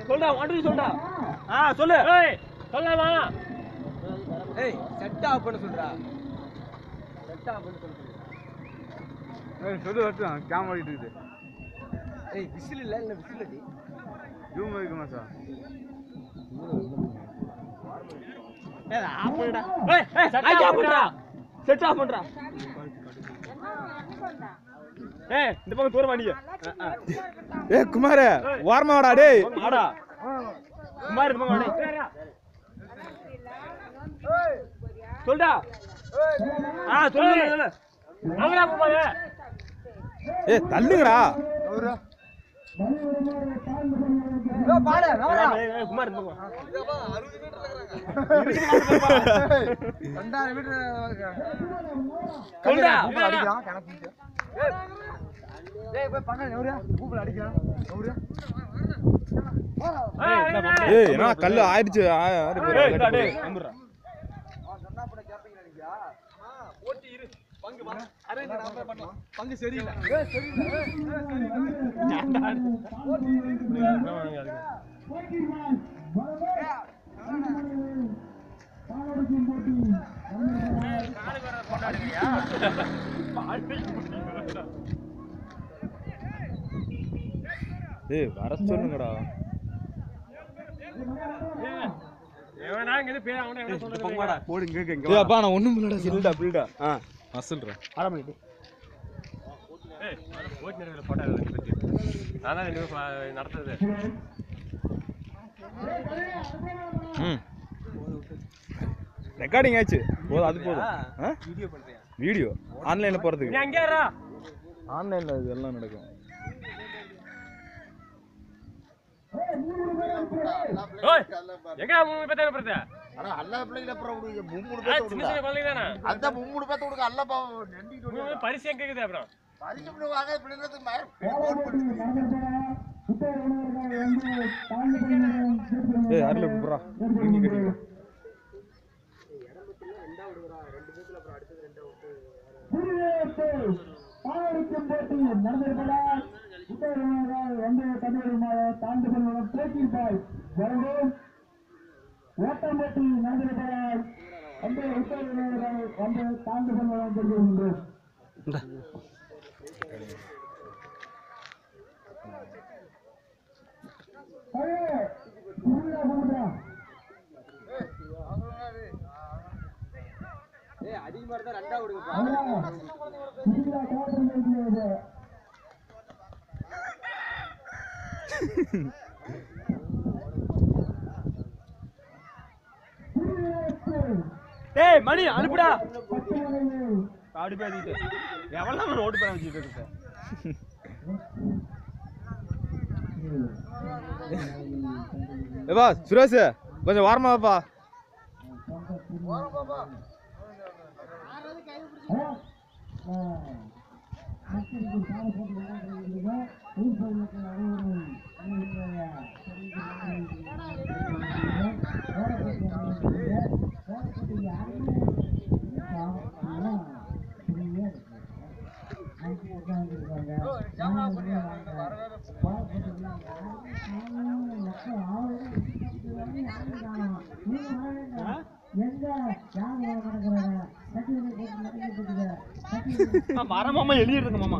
சொல்டா வாண்டி சொல்டா சொல்லு ஏய் சொல்லலாமா ஏய் செட் ஆஃப் பண்ண சொல்றா செட் ஆஃப் பண்ண சொல்றா ஏய் சொல்லு வரட்டும் கேமரா ஓடிட்டு இருக்கு ஏய் விசில் இல்ல விசில் அடி ஜூம் வைக்குமா சார் ஏய் ஆஃப் பண்ணுடா ஏய் செட் ஆஃப் பண்றா ஏய் இந்த பக்கம் தூர வாடிங்க ஏய் குமார் வார்மா வாடா டேய் வாடா குமார் இந்த பக்கம் வாடா சொல்டா சொல்லு அவங்களா போவாங்க ஏய் தள்ளுங்கடா அவரா ஏய் பாடு ஏய் குமார் இந்த பக்கம் 60 மீட்டர் இருக்கறாங்க 2000 மீட்டர் சொல்டா அடிக்கிறான் கணக்கு ஏய் போய் பங்க எவரா கூகுள் அடிக்கிறான் எவரா ஏய் என்ன கல்லு ஆயிடுச்சு ஏய் டேய் நம்புறா சொன்னா பட கேப்பீங்க நினைக்கியா ஓட்டி இரு பங்கு வா அரே நாம பண்ணலாம் பங்கு சரியில்லை ஏய் சரியில்லை ஓட்டி இரு பாலடிக்கும் போட்டி காலுக்கு வர கொண்டாடுறியா ஏய் வர சொல்லுங்கடா ஏவனா இங்க பேர் அவனே என்ன சொல்றது பங்கடா போடு இங்க இங்க ஏய் அப்பா நான் ஒண்ணும் இல்லடா பில்டா நான் சொல்றேன் ஆரம்பிடு ஏய் ஓட் நேரல போட்டா பத்தி நானா நடத்துறது ரெக்கார்டிங் ஆச்சு போதும் அது போதும் வீடியோ பண்றியா வீடியோ ஆன்லைன்ல போறதுக்கு நீ அங்க ஏறா ஆன்லைன்ல இதெல்லாம் நடக்கும் ஓய் எங்க 3 பேத்த பண்றதா அட அல்ல பிள்ளைகள அப்புறம் 3 பேத்த விடுங்க சின்ன கொல்லைதானே அந்த 3 பேத்த விடுங்க அல்ல பா நண்டிட்டு பரிசு எங்க இருக்குது அப்புறம் பரிசு விடுவாங்க பிள்ளைகளுக்கு மேல போன் பண்ணுங்க ஏய் அருள புறா நீ கட்டிங்க பாலடிக்கும் போட்டி நடந்திருப்பதா வந்து தமிழகமாக தாண்டு செல்வம் போட்டி பாய் வழங்கும் ஓட்டம் போட்டி நடந்திருப்பதால் வந்து உத்தரவினர்கள் வந்து தாண்டு செல்வம் தெரிவிக்கின்றோம் அதிகமா இருந்தா ரெண்டா விடுங்க டேய் மணி அனுப்புடா அப்படி பேசிட்டு எவ்வளவு ரோடு பண்ண வச்சுட்டு இருக்க ஏப்பா சுரேஷ் கொஞ்சம் வாரமாப்பா மாமா எழுதிட்டு இருக்க மாமா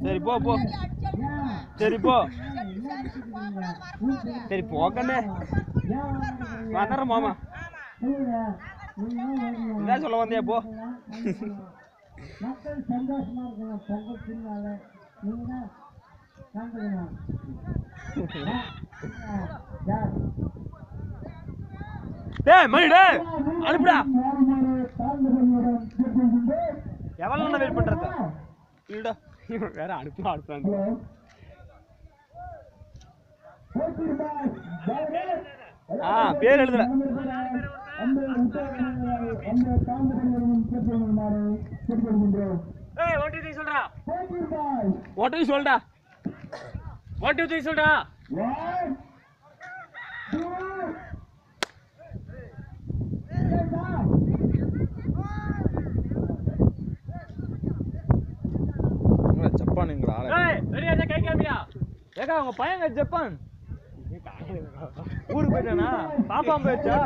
சரி போ போ சரி போ சரி போக்கண்ணே வந்துடுறேன் மாமா என்ன சொல்ல வந்தியா போ மக்கள் சந்தோஷமா இருக்கணும் பொங்கல் திருநாள் நீங்க டேய் மணி டேய் அனுப்புடா எவ்வளவு வெயிட் பண்றது இல்லடா வேற அனுப்புறாங்க பேர் எழுதுற ஏய் 1 2 3 சொல்றா 1 2 சொல்டா 1 2 3 சொல்டா 1 2 ஏக்கா உங்க பையங்க ஜப்பான் ஊருக்கு போயிட்டானா பாப்பா போயிடுச்சா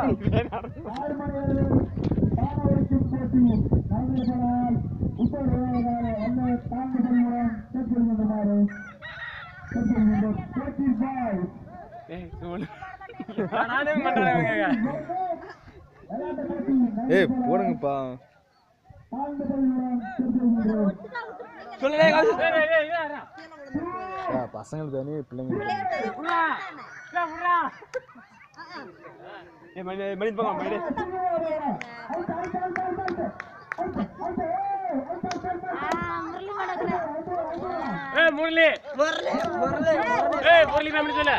ஏய் போடுங்கப்பா சொல்லுடா பசங்களுக்கு தனி பிள்ளைங்க முரளி முரளி முரளி முரளி சொல்லு